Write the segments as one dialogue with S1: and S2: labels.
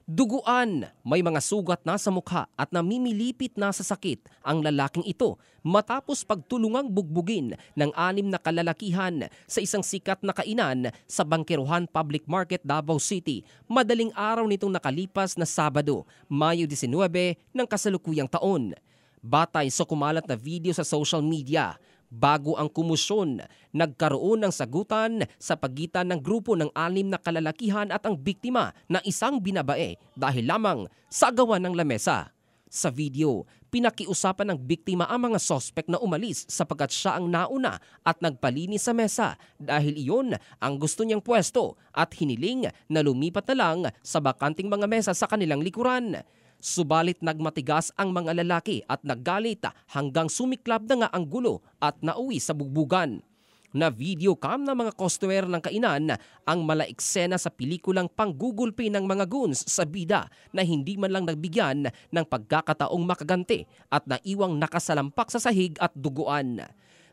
S1: Duguan, may mga sugat na sa mukha at namimilipit na sa sakit ang lalaking ito matapos pagtulungang bugbugin ng 6 na kalalakihan sa isang sikat na kainan sa Bangkeruhan Public Market, Davao City, madaling araw nitong nakalipas na Sabado, Mayo 19 ng kasalukuyang taon. Batay sa kumalat na video sa social media, bago ang kumusyon, nagkaroon ng sagutan sa pagitan ng grupo ng 6 na kalalakihan at ang biktima na isang binabae dahil lamang sa gawa ng lamesa. Sa video, pinakiusapan ng biktima ang mga sospek na umalis sapagkat siya ang nauna at nagpalinis sa mesa dahil iyon ang gusto niyang pwesto at hiniling na lumipat na lang sa bakanting mga mesa sa kanilang likuran. Subalit nagmatigas ang mga lalaki at naggalit hanggang sumiklab na nga ang gulo at nauwi sa bugbugan. Na video cam ng mga customer ng kainan ang malaeksena sa pelikulang panggugulpi ng mga goons sa bida na hindi man lang nagbigyan ng pagkakataong makaganti at naiwang nakasalampak sa sahig at duguan.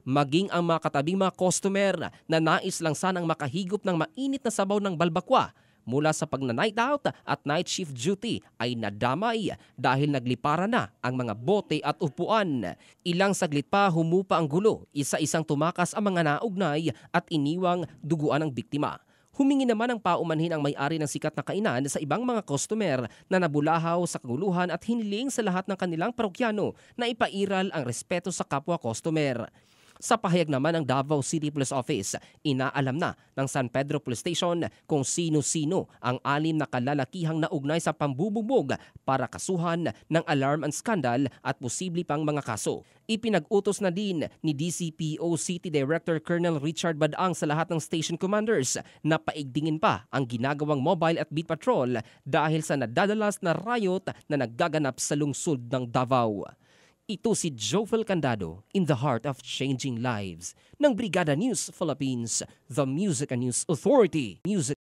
S1: Maging ang mga katabing mga customer na nais lang sanang makahigop ng mainit na sabaw ng balbakwa mula sa pagna-night out at night shift duty ay nadamay dahil naglipara na ang mga bote at upuan. Ilang saglit pa humupa ang gulo, isa-isang tumakas ang mga naugnay at iniwang duguan ang biktima. Humingi naman ng paumanhin ang may-ari ng sikat na kainan sa ibang mga customer na nabulahaw sa kaguluhan at hiniling sa lahat ng kanilang parokyano na ipairal ang respeto sa kapwa customer. Sa pahayag naman ng Davao City Police Office, inaalam na ng San Pedro Police Station kung sino-sino ang 6 na kalalakihang naugnay sa pambubugbog para kasuhan ng alarm and scandal at posible pang mga kaso. Ipinag-utos na din ni DCPO City Director Colonel Richard Badang sa lahat ng station commanders na paigdingin pa ang ginagawang mobile at beat patrol dahil sa nadadalas na riot na naggaganap sa lungsod ng Davao. Ito si Jovel Candado in the heart of changing lives ng Brigada News Philippines, the Music and News Authority. Music